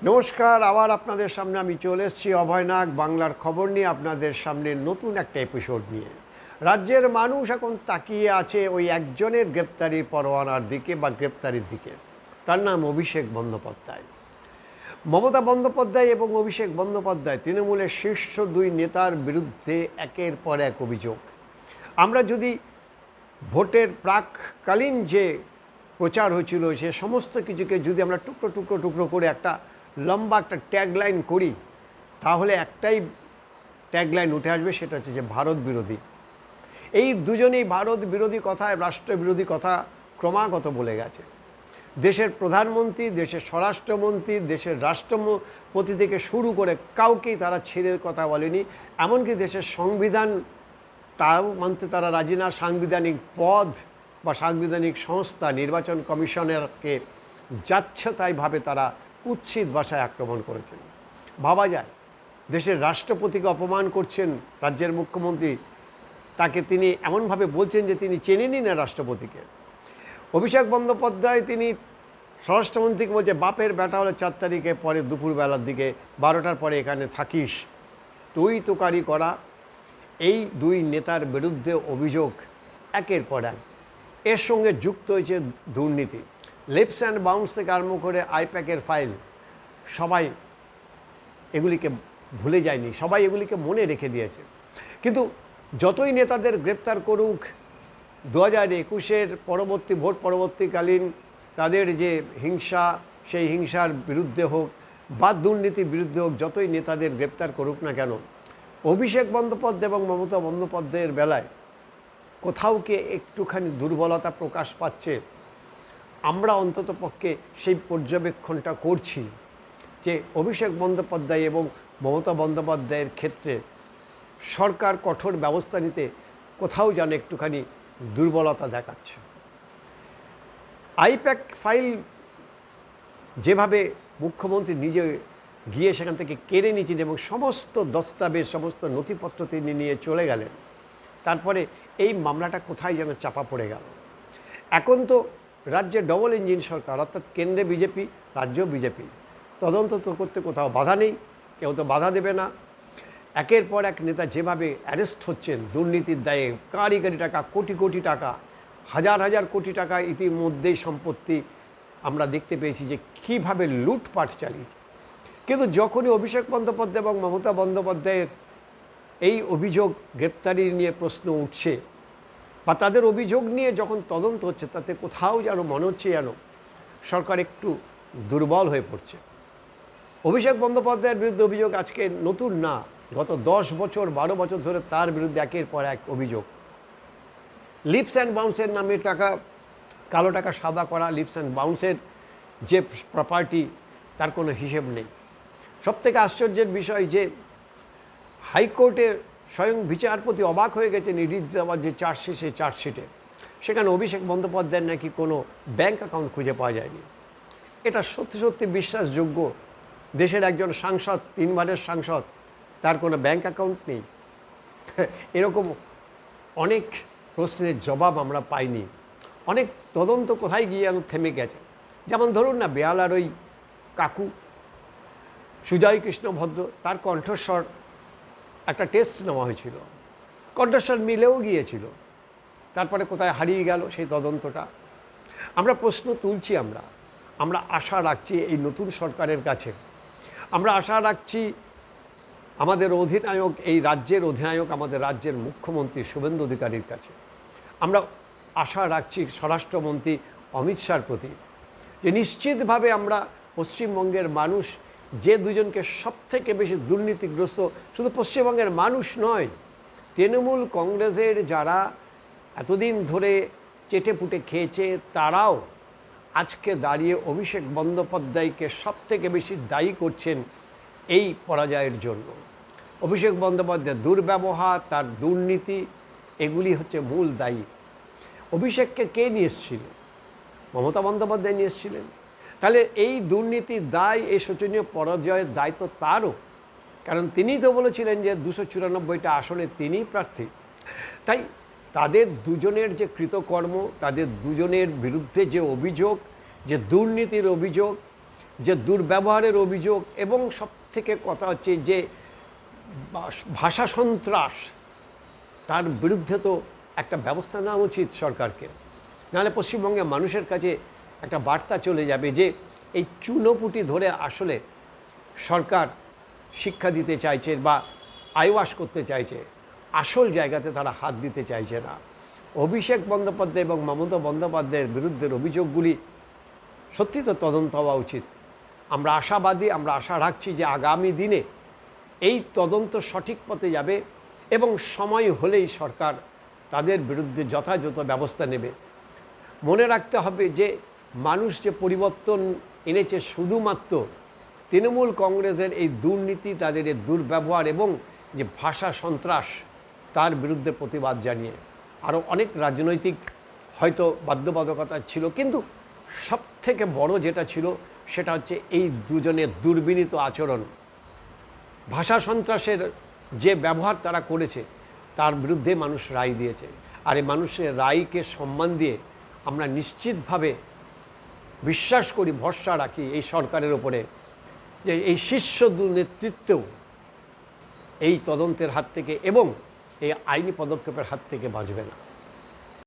নমস্কার, আবার আপনাদের সামনে আমি চলে এসেছি অভয় নাগ বাংলার খবর নিয়ে আপনাদের সামনে নতুন একটা এপিসোড নিয়ে। রাজ্যের মানুষ এখন তাকিয়ে আছে ওই একজনের গ্রেপ্তারি পরোয়ানার দিকে বা গ্রেপ্তারির দিকে। তার নাম অভিষেক বন্দ্যোপাধ্যায়। মমতা বন্দ্যোপাধ্যায় এবং অভিষেক বন্দ্যোপাধ্যায় তৃণমূলের শীর্ষ দুই নেতার বিরুদ্ধে একের পর এক অভিযোগ। আমরা যদি ভোটের প্রাককালীন যে প্রচার হয়েছিল সে সমস্ত কিছুকে যদি আমরা টুকরো টুকরো টুকরো করে একটা লম্বা একটা ট্যাগলাইন করি, তাহলে একটাই ট্যাগলাইন উঠে আসবে, সেটা হচ্ছে যে ভারত বিরোধী। এই দুজনেই ভারত বিরোধী কথা, রাষ্ট্র বিরোধী কথা ক্রমাগত বলে গেছে। দেশের প্রধানমন্ত্রী, দেশের স্বরাষ্ট্রমন্ত্রী, দেশের রাষ্ট্রপতি থেকে শুরু করে কাউকেই তারা ছেড়ে কথা বলেনি। এমনকি দেশের সংবিধান তাও মানতে তারা রাজি না। সাংবিধানিক পদ বা সাংবিধানিক সংস্থা নির্বাচন কমিশনারকে যাচ্ছে তাইভাবে তারা কুৎসিত ভাষায় আক্রমণ করেছেন। ভাবা যায়, দেশের রাষ্ট্রপতিকে অপমান করছেন রাজ্যের মুখ্যমন্ত্রী, তাকে তিনি এমনভাবে বলছেন যে তিনি চেনেনই না রাষ্ট্রপতিকে। অভিষেক বন্দ্যোপাধ্যায় তিনি স্বরাষ্ট্রমন্ত্রীকে বলছে, বাপের বেটা হলে 4 তারিখে পরে দুপুরবেলার দিকে 12টার পরে এখানে থাকিস। তুই তোকারি করা এই দুই নেতার বিরুদ্ধে অভিযোগ একের পর এক। এর সঙ্গে যুক্ত হয়েছে দুর্নীতি, লিপস অ্যান্ড বাউন্স থেকে আরম্ভ করে আইপ্যাকের ফাইল। সবাই এগুলিকে ভুলে যায়নি, সবাই এগুলিকে মনে রেখে দিয়েছে। কিন্তু যতই নেতাদের গ্রেপ্তার করুক, 2021-এর পরবর্তী ভোট পরবর্তীকালীন তাদের যে হিংসা, সেই হিংসার বিরুদ্ধে হোক বা দুর্নীতির বিরুদ্ধে হোক, যতই নেতাদের গ্রেপ্তার করুক না কেন, অভিষেক বন্দ্যোপাধ্যায় এবং মমতা বন্দ্যোপাধ্যায়ের বেলায় কোথাও কি একটুখানি দুর্বলতা প্রকাশ পাচ্ছে। আমরা অন্তত পক্ষে সেই পর্যবেক্ষণটা করছি যে অভিষেক বন্দ্যোপাধ্যায় এবং মমতা বন্দ্যোপাধ্যায়ের ক্ষেত্রে সরকার কঠোর ব্যবস্থা নিতে কোথাও যেন একটুখানি দুর্বলতা দেখাচ্ছে। আইপ্যাক ফাইল যেভাবে মুখ্যমন্ত্রী নিজে গিয়ে সেখান থেকে কেড়ে নিয়েছেন এবং সমস্ত দস্তাবেজ, সমস্ত নথিপত্র তিনি নিয়ে চলে গেলেন, তারপরে এই মামলাটা কোথায় যেন চাপা পড়ে গেল। এখন তো রাজ্যে ডবল ইঞ্জিন সরকার, অর্থাৎ কেন্দ্রে বিজেপি, রাজ্যেও বিজেপি। তদন্ত তো করতে কোথাও বাধা নেই, কেউ তো বাধা দেবে না। একের পর এক নেতা যেভাবে অ্যারেস্ট হচ্ছেন দুর্নীতির দায়ে, কারি কারি টাকা, কোটি কোটি টাকা, হাজার হাজার কোটি টাকা ইতিমধ্যেই সম্পত্তি আমরা দেখতে পেয়েছি যে কীভাবে লুটপাট চালিয়েছে। কিন্তু যখনই অভিষেক বন্দ্যোপাধ্যায় এবং মমতা বন্দ্যোপাধ্যায়ের এই অভিযোগ গ্রেপ্তারি নিয়ে প্রশ্ন উঠছে বা তাদের অভিযোগ নিয়ে যখন তদন্ত হচ্ছে, তাতে কোথাও যেন মনে হচ্ছে যেন সরকার একটু দুর্বল হয়ে পড়ছে। অভিষেক বন্দ্যোপাধ্যায়ের বিরুদ্ধে অভিযোগ আজকে নতুন না, গত 10 বছর 12 বছর ধরে তার বিরুদ্ধে একের পর এক অভিযোগ। লিপস অ্যান্ড বাউন্সের নামে টাকা, কালো টাকা সাদা করা, লিপস অ্যান্ড বাউন্সের যে প্রপার্টি তার কোনো হিসেব নেই। সবথেকে আশ্চর্যের বিষয় যে হাইকোর্টের স্বয়ং বিচারপতি অবাক হয়ে গেছেন ইডি দেওয়ার যে চার্জশিট, সেই চার্জশিটে সেখানে অভিষেক বন্দ্যোপাধ্যায়ের নাকি কোনো ব্যাঙ্ক অ্যাকাউন্ট খুঁজে পাওয়া যায়নি। এটা সত্যি সত্যি বিশ্বাসযোগ্য? দেশের একজন সাংসদ, 3 বারের সাংসদ, তার কোনো ব্যাঙ্ক অ্যাকাউন্ট নেই? এরকম অনেক প্রশ্নের জবাব আমরা পাইনি। অনেক তদন্ত কোথায় গিয়ে যেন থেমে গেছে। যেমন ধরুন না, বেহালার ওই কাকু সুজয় কৃষ্ণ ভদ্র, তার কণ্ঠস্বর একটা টেস্ট নেওয়া হয়েছিল, কণ্ঠস্বর মিলেও গিয়েছিল, তারপরে কোথায় হারিয়ে গেল সেই তদন্তটা। আমরা প্রশ্ন তুলছি, আমরা আশা রাখছি এই নতুন সরকারের কাছে, আমরা আশা রাখছি আমাদের অধিনায়ক, এই রাজ্যের অধিনায়ক, আমাদের রাজ্যের মুখ্যমন্ত্রী শুভেন্দু অধিকারীর কাছে, আমরা আশা রাখছি স্বরাষ্ট্রমন্ত্রী অমিত শাহর প্রতি, যে নিশ্চিতভাবে আমরা পশ্চিমবঙ্গের মানুষ যে দুজনকে সবথেকে বেশি দুর্নীতিগ্রস্ত, শুধু পশ্চিমবঙ্গের মানুষ নয়, তৃণমূল কংগ্রেসের যারা এতদিন ধরে চেটেপুটে খেয়েছে, তারাও আজকে দাঁড়িয়ে অভিষেক বন্দ্যোপাধ্যায়কে সবথেকে বেশি দায়ী করছেন এই পরাজয়ের জন্য। অভিষেক বন্দ্যোপাধ্যায়ের দুর্ব্যবহার, তার দুর্নীতি, এগুলি হচ্ছে মূল দায়ী। অভিষেককে কে নিয়ে এসেছিল? মমতা বন্দ্যোপাধ্যায় নিয়ে এসেছিলেন। তাহলে এই দুর্নীতির দায়, এই শোচনীয় পরাজয়ের দায় তো তারও, কারণ তিনিই তো বলেছিলেন যে 294টা আসনে তিনিই প্রার্থী। তাই তাদের দুজনের যে কৃতকর্ম, তাদের দুজনের বিরুদ্ধে যে অভিযোগ, যে দুর্নীতির অভিযোগ, যে দুর্ব্যবহারের অভিযোগ, এবং সবথেকে কথা হচ্ছে যে ভাষা সন্ত্রাস, তার বিরুদ্ধে তো একটা ব্যবস্থা নেওয়া উচিত সরকারকে। নাহলে পশ্চিমবঙ্গের মানুষের কাছে একটা বার্তা চলে যাবে যে এই চুনোপুটি ধরে আসলে সরকার শিক্ষা দিতে চাইছে বা আইওয়াশ করতে চাইছে, আসল জায়গাতে তারা হাত দিতে চাইছে না। অভিষেক বন্দ্যোপাধ্যায় এবং মমতা বন্দ্যোপাধ্যায়ের বিরুদ্ধের অভিযোগগুলি সত্যি তো তদন্ত হওয়া উচিত। আমরা আশাবাদী, আমরা আশা রাখছি যে আগামী দিনে এই তদন্ত সঠিক পথে যাবে এবং সময় হলেই সরকার তাদের বিরুদ্ধে যথাযথ ব্যবস্থা নেবে। মনে রাখতে হবে যে মানুষ যে পরিবর্তন এনেছে শুধুমাত্র তৃণমূল কংগ্রেসের এই দুর্নীতি, তাদের এই দুর্ব্যবহার এবং যে ভাষা সন্ত্রাস, তার বিরুদ্ধে প্রতিবাদ জানিয়ে। আরও অনেক রাজনৈতিক হয়তো বাধ্যবাধকতা ছিল, কিন্তু সবথেকে বড় যেটা ছিল সেটা হচ্ছে এই দুজনের দুর্বিনীত আচরণ। ভাষা সন্ত্রাসের যে ব্যবহার তারা করেছে তার বিরুদ্ধে মানুষ রায় দিয়েছে। আর এই মানুষের রায়কে সম্মান দিয়ে আমরা নিশ্চিতভাবে বিশ্বাস করি, ভরসা রাখি এই সরকারের ওপরে যে এই শীর্ষ নেতৃত্বেও এই তদন্তের হাত থেকে এবং এই আইনি পদক্ষেপের হাত থেকে বাঁচবে না।